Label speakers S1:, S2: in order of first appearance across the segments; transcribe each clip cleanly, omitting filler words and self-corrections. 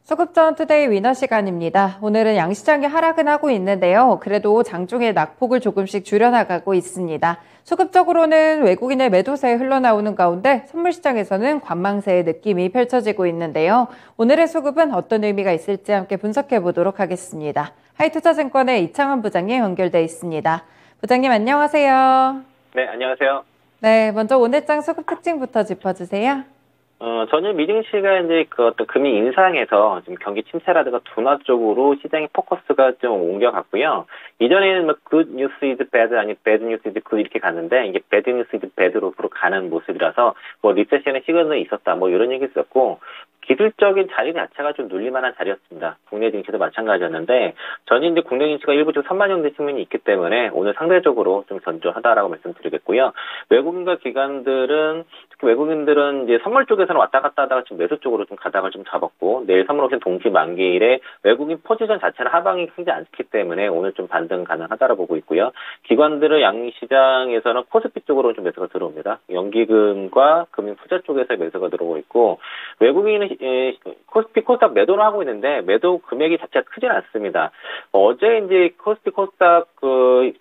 S1: 소급전 투데이 위너 시간입니다. 오늘은 양시장이 하락은 하고 있는데요. 그래도 장중에 낙폭을 조금씩 줄여나가고 있습니다. 수급적으로는 외국인의 매도세 흘러나오는 가운데 선물시장에서는 관망세의 느낌이 펼쳐지고 있는데요. 오늘의 수급은 어떤 의미가 있을지 함께 분석해 보도록 하겠습니다. 하이투자증권의 이창원 부장님 연결돼 있습니다. 부장님 안녕하세요.
S2: 네, 안녕하세요.
S1: 네, 먼저 오늘장 수급 특징부터 짚어주세요.
S2: 전일 미증시가 이제 그 어떤 금리 인상에서 지금 경기 침체라든가 둔화 쪽으로 시장의 포커스가 좀 옮겨갔고요. 이전에는 뭐 good news is bad, 아니 bad news is good 이렇게 갔는데 이게 bad news is bad로 가는 모습이라서 뭐 리세션의 시그널이 있었다 뭐 이런 얘기 있었고 기술적인 자리 자체가 좀 눌릴만한 자리였습니다. 국내 증시도 마찬가지였는데 전일 이제 국내 증시가 일부 좀 선반영된 측면이 있기 때문에 오늘 상대적으로 좀 견조하다라고 말씀드리겠고요. 외국인과 기관들은 특히 외국인들은 이제 선물 쪽에서는 왔다 갔다 하다가 지금 매수 쪽으로 좀 가닥을 좀 잡았고 내일 선물 옵션 동시 만기일에 외국인 포지션 자체는 하방이 크지 않기 때문에 오늘 좀 반등 가능하다라고 보고 있고요. 기관들은 양시장에서는 코스피 쪽으로 좀 매수가 들어옵니다. 연기금과 금융 투자 쪽에서 매수가 들어오고 있고 외국인은 코스피 코스닥 매도를 하고 있는데 매도 금액이 자체가 크진 않습니다. 어제 이제 코스피 코스닥 그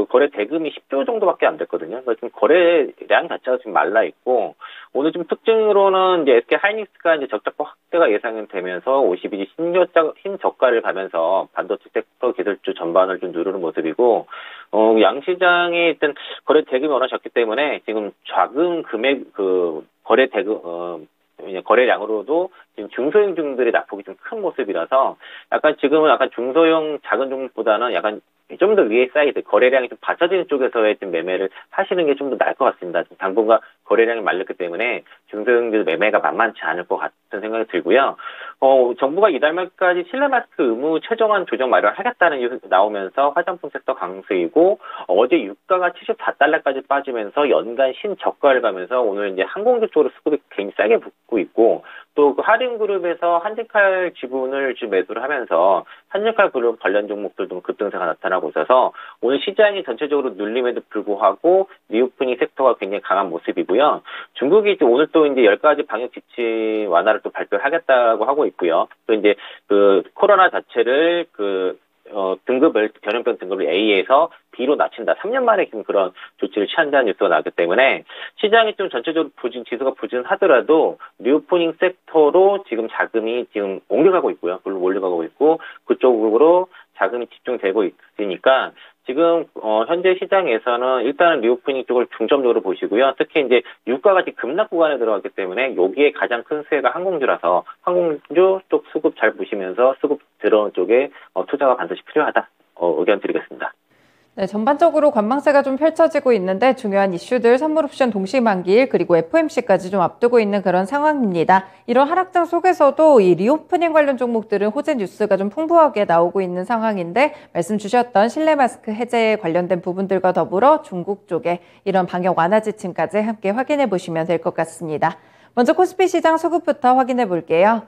S2: 거래 대금이 10조 정도밖에 안 됐거든요. 그래서 좀 거래량 자체가 지금 말라 있고 오늘 좀 특징으로는 이제 SK 하이닉스가 이제 적자폭 확대가 예상이 되면서 52주 신저가를 가면서 반도체 섹터 기술주 전반을 좀 누르는 모습이고 양시장에 일단 거래 대금이 워낙 기 때문에 지금 작은 금액 거래 대금 거래량으로도 지금 중소형주들의 낙폭이 좀 큰 모습이라서 지금은 약간 중소형 작은 종목보다는 약간 좀 더 위에 사이드 거래량이 좀 받쳐지는 쪽에서의 좀 매매를 하시는 게 좀 더 나을 것 같습니다. 당분간 거래량이 말렸기 때문에 중소형주 매매가 만만치 않을 것 같은 생각이 들고요. 정부가 이달 말까지 실내 마스크 의무 최종안 조정 마련하겠다는 뉴스 나오면서 화장품 섹터 강세이고 어제 유가가 74달러까지 빠지면서 연간 신저가를 가면서 오늘 이제 항공주 쪽으로 수급이 굉장히 싸게 붙고 있고 또 그 하림그룹에서 한진칼 지분을 지금 매수를 하면서 한진칼 그룹 관련 종목들도 급등세가 나타나고 있어서 오늘 시장이 전체적으로 눌림에도 불구하고 리오프닝 섹터가 굉장히 강한 모습이고요. 중국이 오늘 또 이제 10가지 방역 지침 완화를 또 발표하겠다고 하고 있고요. 또 이제 그 코로나 자체를 등급을 전염병 등급을 A에서 B로 낮춘다. 3년 만에 지금 그런 조치를 취한다는 뉴스가 나왔기 때문에 시장이 좀 전체적으로 지수가 부진하더라도 리오프닝 섹터로 지금 자금이 지금 옮겨가고 있고요. 물론 몰려가고 있고 그쪽으로 자금이 집중되고 있으니까 지금 현재 시장에서는 일단은 리오프닝 쪽을 중점적으로 보시고요. 특히 이제 유가가 지금 급락 구간에 들어갔기 때문에 여기에 가장 큰 수혜가 항공주라서 항공주 쪽 수급 잘 보시면서 수급 들어온 쪽에 투자가 반드시 필요하다. 의견 드리겠습니다.
S1: 네, 전반적으로 관망세가 좀 펼쳐지고 있는데 중요한 이슈들 선물옵션 동시만기일 그리고 FOMC까지 좀 앞두고 있는 그런 상황입니다. 이런 하락장 속에서도 이 리오프닝 관련 종목들은 호재 뉴스가 좀 풍부하게 나오고 있는 상황인데 말씀 주셨던 실내 마스크 해제에 관련된 부분들과 더불어 중국 쪽에 이런 방역 완화 지침까지 함께 확인해 보시면 될 것 같습니다. 먼저 코스피 시장 소급부터 확인해 볼게요.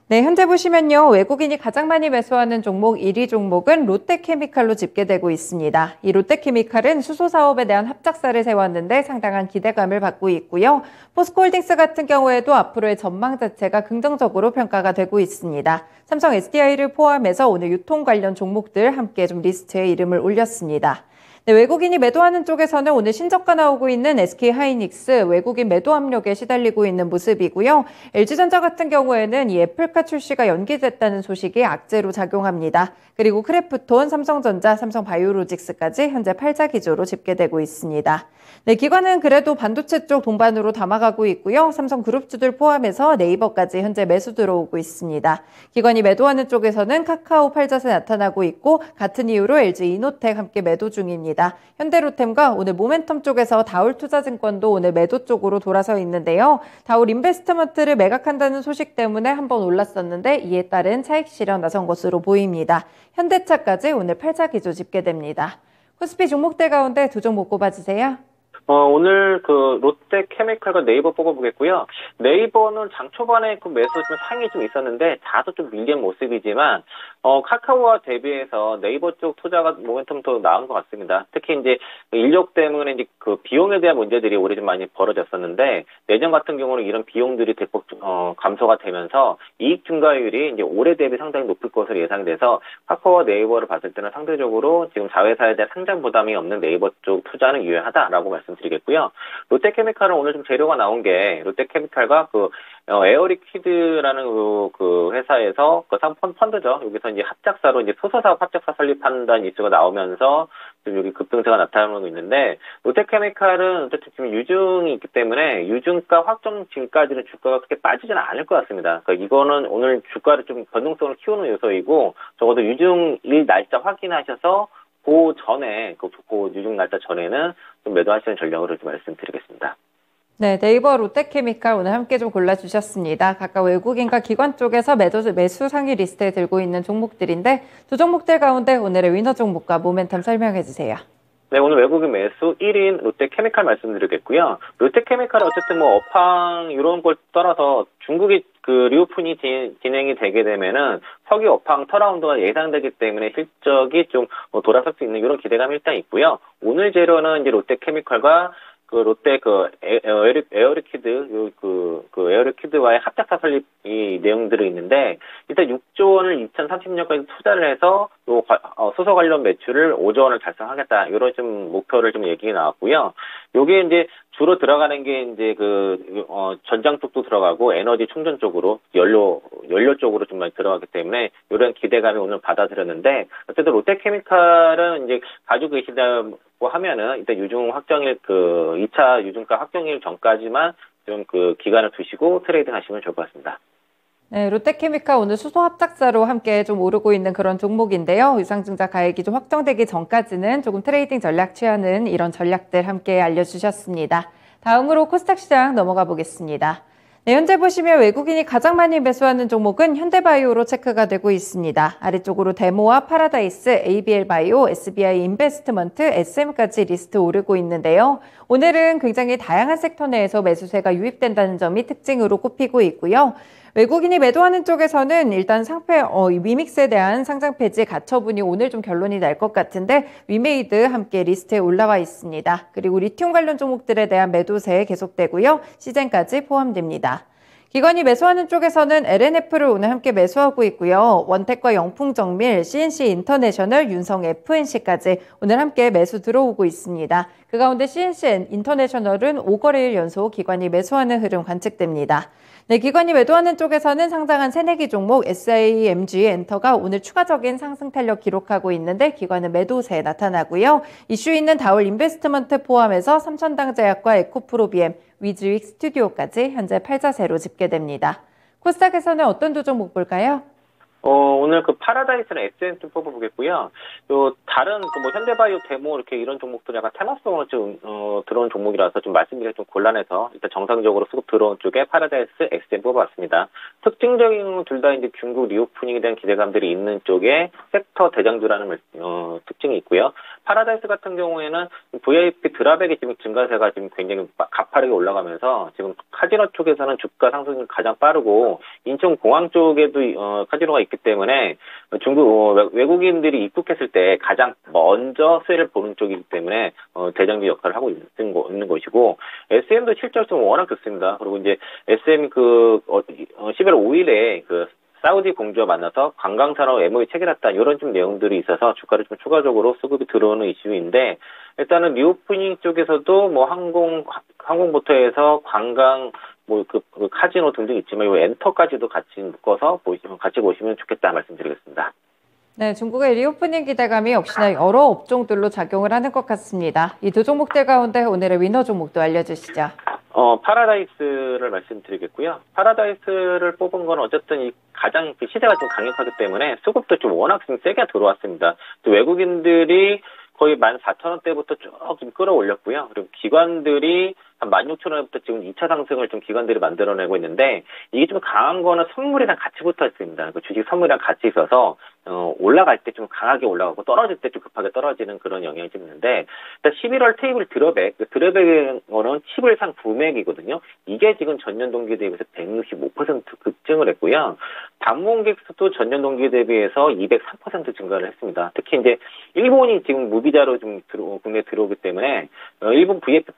S1: 네, 현재 보시면요. 외국인이 가장 많이 매수하는 종목 1위 종목은 롯데케미칼로 집계되고 있습니다. 이 롯데케미칼은 수소 사업에 대한 합작사를 세웠는데 상당한 기대감을 받고 있고요. 포스코홀딩스 같은 경우에도 앞으로의 전망 자체가 긍정적으로 평가가 되고 있습니다. 삼성 SDI를 포함해서 오늘 유통 관련 종목들 함께 좀 리스트에 이름을 올렸습니다. 네, 외국인이 매도하는 쪽에서는 오늘 신저가 나오고 있는 SK 하이닉스 외국인 매도 압력에 시달리고 있는 모습이고요. LG전자 같은 경우에는 이 애플카 출시가 연기됐다는 소식이 악재로 작용합니다. 그리고 크래프톤, 삼성전자, 삼성바이오로직스까지 현재 팔자 기조로 집계되고 있습니다. 네, 기관은 그래도 반도체 쪽 동반으로 담아가고 있고요. 삼성그룹주들 포함해서 네이버까지 현재 매수 들어오고 있습니다. 기관이 매도하는 쪽에서는 카카오 팔자세 나타나고 있고 같은 이유로 LG 이노텍 함께 매도 중입니다. 현대로템과 오늘 모멘텀 쪽에서 다울투자증권도 오늘 매도 쪽으로 돌아서 있는데요. 다울 인베스트먼트를 매각한다는 소식 때문에 한번 올랐었는데 이에 따른 차익 실현 나선 것으로 보입니다. 현대차까지 오늘 팔자 기조 집계됩니다. 코스피 종목들 가운데 두 종목 꼽아주세요.
S2: 오늘 그 롯데케미칼과 네이버 뽑아보겠고요. 네이버는 장 초반에 그 매수 좀 상이 좀 있었는데 다소 좀 밀린 모습이지만 카카오와 대비해서 네이버 쪽 투자가 모멘텀 더 나은 것 같습니다. 특히 이제 인력 때문에 이제 그 비용에 대한 문제들이 올해 좀 많이 벌어졌었는데 내년 같은 경우는 이런 비용들이 대폭 감소가 되면서 이익 증가율이 이제 올해 대비 상당히 높을 것으로 예상이 돼서 카카오와 네이버를 봤을 때는 상대적으로 지금 자회사에 대한 상장 부담이 없는 네이버 쪽 투자는 유효하다라고 말씀드리겠고요. 롯데케미칼은 오늘 좀 재료가 나온 게 롯데케미칼과 그 에어리퀴드라는 그 회사에서 그 펀드죠. 여기서 이제 합작사로 이제 소서사업 합작사 설립한다는 이슈가 나오면서 좀 여기 급등세가 나타나고 있는데 롯데케미칼은 어쨌든 지금 유증이 있기 때문에 유증가 확정 지금까지는 주가가 그렇게 빠지지는 않을 것 같습니다. 그러니까 이거는 오늘 주가를 좀 변동성을 키우는 요소이고 적어도 유증일 날짜 확인하셔서 그 전에 그 유증 날짜 전에는 좀 매도하시는 전략으로 좀 말씀드리겠습니다.
S1: 네, 네이버 롯데케미칼 오늘 함께 좀 골라주셨습니다. 각각 외국인과 기관 쪽에서 매수 상위 리스트에 들고 있는 종목들인데 두 종목들 가운데 오늘의 위너 종목과 모멘텀 설명해 주세요.
S2: 네, 오늘 외국인 매수 1인 롯데케미칼 말씀드리겠고요. 롯데케미칼은 어쨌든 뭐 업황 이런 걸 떠나서 중국이 그 리오픈이 진행이 되게 되면은 석유 업황 턴라운드가 예상되기 때문에 실적이 좀 돌아설 수 있는 이런 기대감이 일단 있고요. 오늘 재료는 이제 롯데케미칼과 그 롯데 그 에어리퀴드 그 에어리퀴드와의 합작사 설립 이 내용들이 있는데 일단 6조 원을 2030년까지 투자를 해서 또 수소 관련 매출을 5조 원을 달성하겠다 이런 좀 목표를 좀 얘기가 나왔고요. 요게 이제 주로 들어가는 게 이제 전장 쪽도 들어가고 에너지 충전 쪽으로 연료 쪽으로 좀 많이 들어가기 때문에 이런 기대감이 오늘 받아들였는데 어쨌든 롯데케미칼은 이제 가지고 계시다고 하면은 일단 유증 확정일 2차 유증가 확정일 전까지만 좀 그 기간을 두시고 트레이딩 하시면 좋을 것 같습니다.
S1: 네, 롯데케미칼 오늘 수소 합작사로 함께 좀 오르고 있는 그런 종목인데요. 유상증자 가액이 좀 확정되기 전까지는 조금 트레이딩 전략 취하는 이런 전략들 함께 알려주셨습니다. 다음으로 코스닥 시장 넘어가 보겠습니다. 네, 현재 보시면 외국인이 가장 많이 매수하는 종목은 현대바이오로 체크가 되고 있습니다. 아래쪽으로 데모와 파라다이스, ABL바이오, SBI 인베스트먼트, SM까지 리스트 오르고 있는데요. 오늘은 굉장히 다양한 섹터 내에서 매수세가 유입된다는 점이 특징으로 꼽히고 있고요. 외국인이 매도하는 쪽에서는 일단 위믹스에 대한 상장 폐지 가처분이 오늘 좀 결론이 날 것 같은데 위메이드 함께 리스트에 올라와 있습니다. 그리고 리튬 관련 종목들에 대한 매도세 계속되고요. 시젠까지 포함됩니다. 기관이 매수하는 쪽에서는 LNF를 오늘 함께 매수하고 있고요. 원택과 영풍정밀, CNC 인터내셔널, 윤성 FNC까지 오늘 함께 매수 들어오고 있습니다. 그 가운데 CNC 인터내셔널은 5거래일 연속 기관이 매수하는 흐름 관측됩니다. 네, 기관이 매도하는 쪽에서는 상장한 새내기 종목 SIMG 엔터가 오늘 추가적인 상승 탄력 기록하고 있는데 기관은 매도세에 나타나고요. 이슈 있는 다올 인베스트먼트 포함해서 삼천당제약과 에코프로비엠, 위즈윅 스튜디오까지 현재 팔자세로 집계됩니다. 코스닥에서는 어떤 두 종목 볼까요?
S2: 오늘 그 파라다이스는 SM 좀 뽑아보겠고요. 다른 뭐 현대바이오 데모 이렇게 이런 종목들 약간 테마성으로 좀 들어온 종목이라서 좀 말씀드리기가 좀 곤란해서 일단 정상적으로 수급 들어온 쪽에 파라다이스 SM 뽑아봤습니다. 특징적인 둘 다 이제 중국 리오프닝에 대한 기대감들이 있는 쪽에 섹터 대장주라는 특징이 있고요. 파라다이스 같은 경우에는 VIP 드랍액이 지금 증가세가 지금 굉장히 가파르게 올라가면서 지금 카지노 쪽에서는 주가 상승이 가장 빠르고 인천공항 쪽에도 카지노가 있기 때문에 중국 외국인들이 입국했을 때 가장 먼저 수혜를 보는 쪽이기 때문에 대장주 역할을 하고 있는 것이고 SM도 실적이 워낙 좋습니다. 그리고 이제 SM 11월 5일에 사우디 공주와 만나서 관광산업 MOU 체결했다 이런 좀 내용들이 있어서 주가를 좀 추가적으로 수급이 들어오는 이슈인데 일단은 리오프닝 쪽에서도 뭐 항공부터 관광 카지노 등등 있지만 이 엔터까지도 같이 묶어서 같이 보시면 좋겠다 말씀드리겠습니다.
S1: 네, 중국의 리오프닝 기대감이 역시나 여러 업종들로 작용을 하는 것 같습니다. 이 두 종목들 가운데 오늘의 위너 종목도 알려주시죠.
S2: 파라다이스를 말씀드리겠고요. 파라다이스를 뽑은 건 어쨌든 가장 시세가 좀 강력하기 때문에 수급도 좀 워낙 좀 세게 들어왔습니다. 또 외국인들이 거의 14,000원대부터 쭉 끌어올렸고요. 그리고 기관들이 한 16,000원부터 지금 2차 상승을 좀 기관들이 만들어내고 있는데 이게 좀 강한 거는 선물이랑 같이 붙어 있습니다. 주식 선물이랑 같이 있어서 올라갈 때 좀 강하게 올라가고 떨어질 때 좀 급하게 떨어지는 그런 영향이 좀 있는데, 일단 11월 테이블 드랍액은 10일 구매액이거든요. 이게 지금 전년 동기 대비해서 165% 급증을 했고요. 방문객 수도 전년 동기 대비해서 203% 증가를 했습니다. 특히 이제 일본이 지금 무비자로 좀 국내에 들어오기 때문에 일본 VF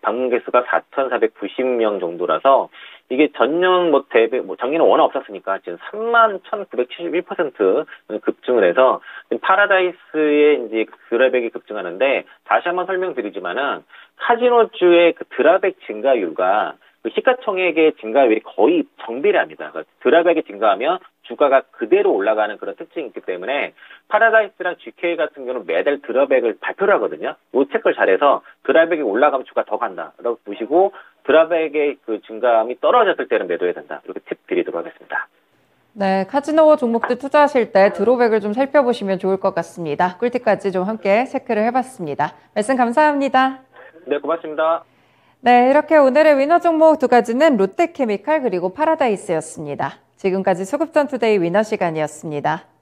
S2: 방문객 수가 4,490명 정도라서 이게 전년 대비 작년에 워낙 없었으니까 지금 31,971% 급증을 해서 파라다이스의 이제 드랍액이 급증하는데, 다시 한번 설명드리지만은 카지노주의 그 드랍액 증가율과 그 시가총액의 증가율이 거의 정비례합니다. 그러니까 드랍액이 증가하면 주가가 그대로 올라가는 그런 특징이 있기 때문에 파라다이스랑 GK 같은 경우는 매달 드랍액을 발표를 하거든요. 이 체크를 잘해서 드랍액이 올라가면 주가 더 간다라고 보시고, 드랍액의 그 증감이 떨어졌을 때는 매도해야 된다. 이렇게 팁 드리도록 하겠습니다.
S1: 네, 카지노 종목들 투자하실 때 드롭액을 좀 살펴보시면 좋을 것 같습니다. 꿀팁까지 좀 함께 체크를 해봤습니다. 말씀 감사합니다.
S2: 네, 고맙습니다.
S1: 네, 이렇게 오늘의 위너 종목 두 가지는 롯데케미칼 그리고 파라다이스였습니다. 지금까지 수급전 투데이 위너 시간이었습니다.